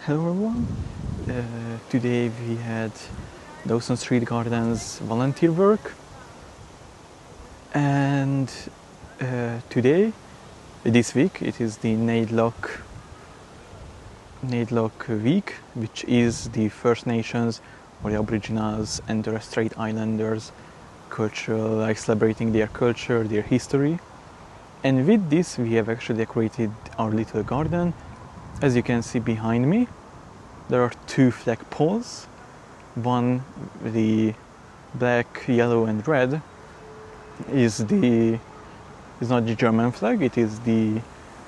Hello everyone. Today we had Dawson Street Gardens volunteer work, and this week, it is the NAIDLOC week, which is the First Nations or the Aboriginals and Torres Strait Islanders cultural, like celebrating their culture, their history. And with this, we have actually decorated our little garden. As you can see behind me, there are two flag poles. One, the black, yellow and red, is not the German flag, it is the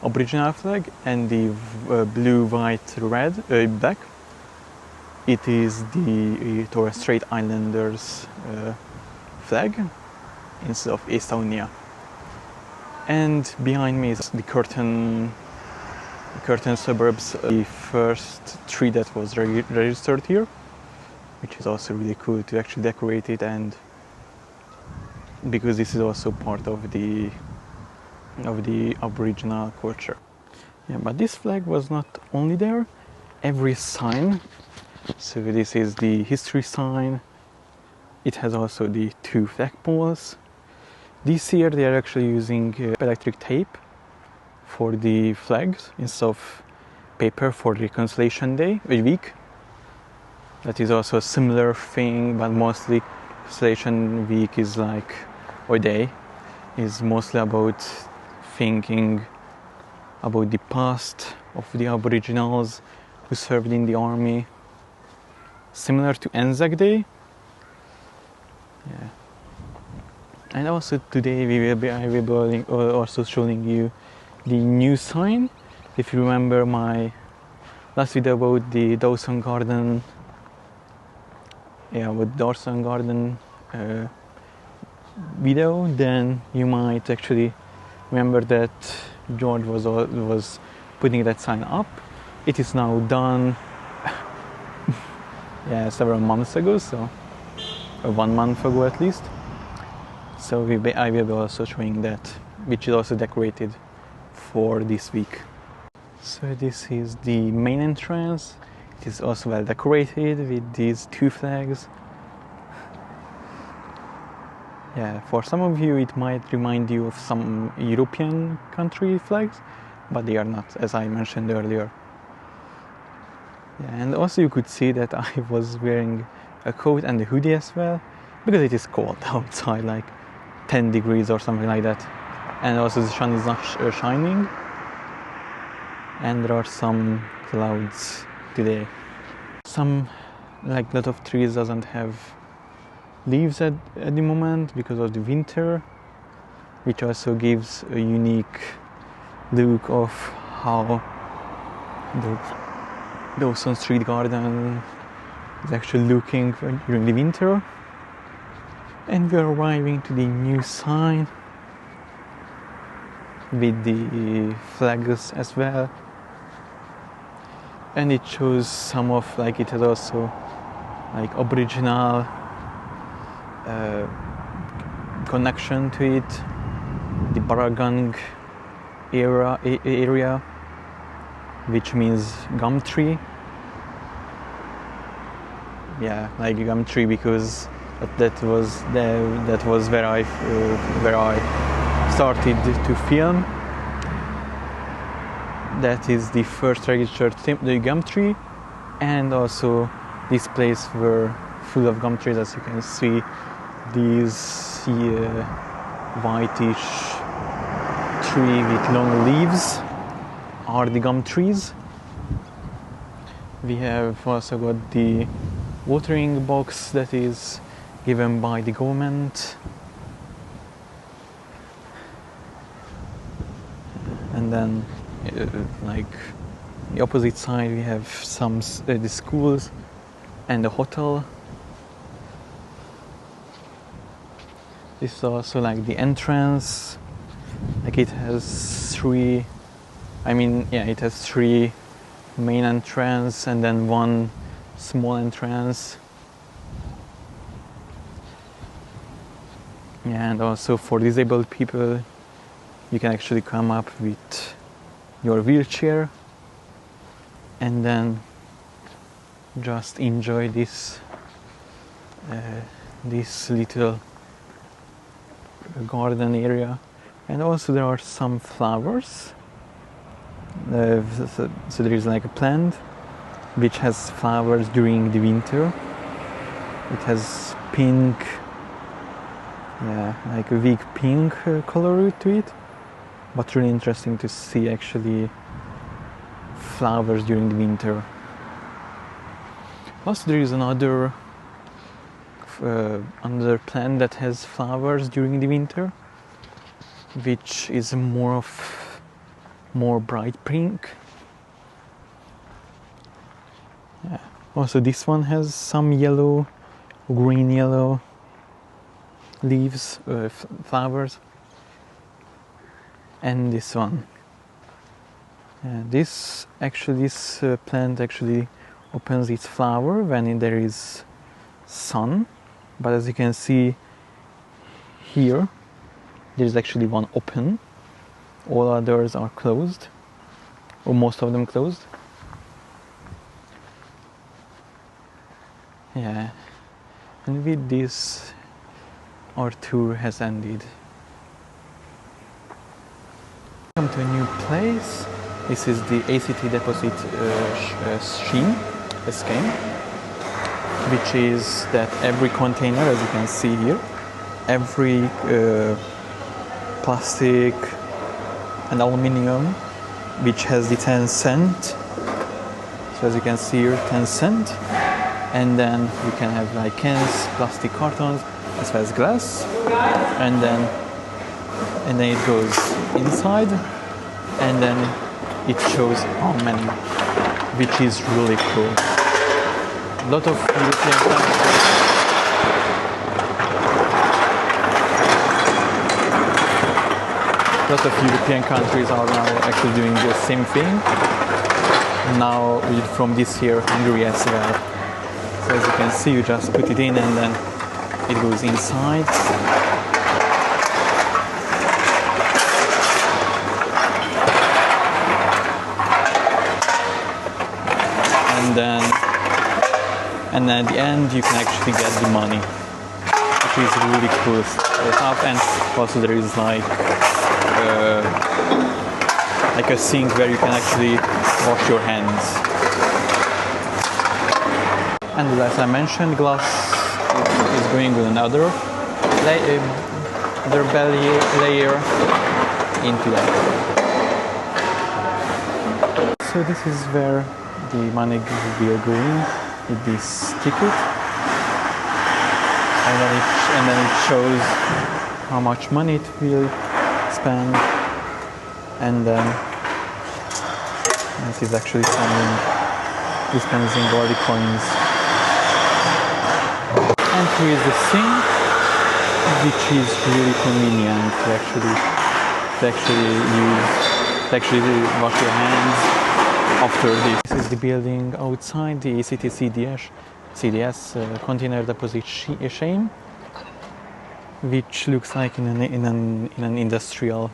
Aboriginal flag, and the blue, white, red, black, it is the Torres Strait Islanders flag instead of Estonia. And behind me is the curtain suburbs, the first tree that was registered here, which is also really cool to actually decorate it, and because this is also part of the Aboriginal culture. Yeah, but this flag was not only there. Every sign, so this is the history sign, it has also the two flag poles. This year they are actually using electric tape for the flags instead of paper for Reconciliation Day week. That is also a similar thing, but mostly Reconciliation Week is like, or day, is mostly about thinking about the past of the Aboriginals who served in the army, similar to Anzac Day. Yeah. And also today I will be also showing you the new sign. If you remember my last video about the Dawson Garden, video, then you might actually remember that George was putting that sign up. It is now done. Yeah, several months ago, so 1 month ago at least. So I will be also showing that, which is also decorated for this week. So this is the main entrance. It is also well decorated with these two flags. Yeah, for some of you it might remind you of some European country flags, but they are not, as I mentioned earlier. Yeah, and also you could see that I was wearing a coat and a hoodie as well, because it is cold outside, like 10 degrees or something like that. And also the sun is not shining, and there are some clouds today. Some, like a lot of trees doesn't have leaves at the moment because of the winter, which also gives a unique look of how the Dawson Street Garden is actually looking during the winter. And we are arriving to the new sign with the flags as well, and it shows some of, like, it has also like Aboriginal connection to it, the Baragang area, which means gum tree. Yeah, like gum tree, because that was where I started to film. That is the first registered the gum tree, and also this place were full of gum trees. As you can see, these whitish tree with long leaves are the gum trees. We have also got the watering box that is given by the government, and then like the opposite side we have some the schools and the hotel. This is also like the entrance, like it has three main entrance and then one small entrance. Yeah, and also for disabled people, you can actually come up with your wheelchair, and then just enjoy this this little garden area. And also there are some flowers. So there is like a plant which has flowers during the winter. It has pink, like a weak pink color to it, but really interesting to see actually flowers during the winter. Also there is another plant that has flowers during the winter, which is more bright pink. Yeah. Also this one has some yellow, green yellow leaves, flowers. And this one. This plant actually opens its flower when there is sun, but as you can see here, there is actually one open. All others are closed, or most of them closed. Yeah, and with this, our tour has ended. Welcome to a new place. This is the ACT deposit scheme, which is that every container, as you can see here, every plastic and aluminium which has the 10 cent. So as you can see here, 10 cent. And then you can have like cans, plastic cartons, as well as glass. And then it goes inside, and then it shows how many, which is really cool. A lot of European countries, are now actually doing the same thing. Now from this year, Hungary as well. So as you can see, you just put it in and then it goes inside. And then at the end you can actually get the money, which is really cool stuff. And also there is like a sink where you can actually wash your hands. And as I mentioned, glass is going with another layer into that. So this is where the money will go in with this ticket, and then it shows how much money it will spend, and then it is actually dispensing all the coins. And here is the sink, which is really convenient to actually wash your hands after this. This is the building outside, the ACT CDS container deposit scheme, which looks like in an industrial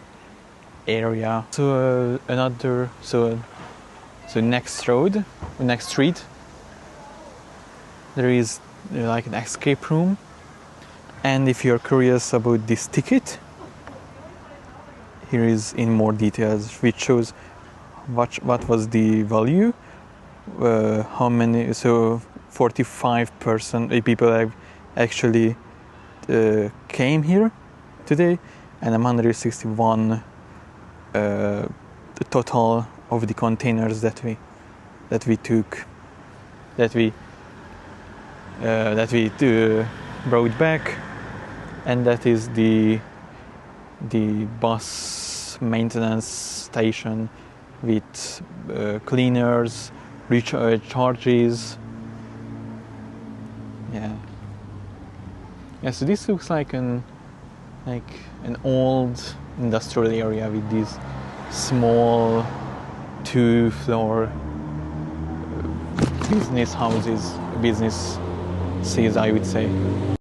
area. So next street, there is like an escape room. And if you're curious about this ticket, here is in more details, which shows what was the value, how many, so 45 people have actually came here today, and 161 the total of the containers that we brought back. And that is the bus maintenance station with cleaners, recharges. Yeah, so this looks like an old industrial area with these small 2-floor businesses, I would say.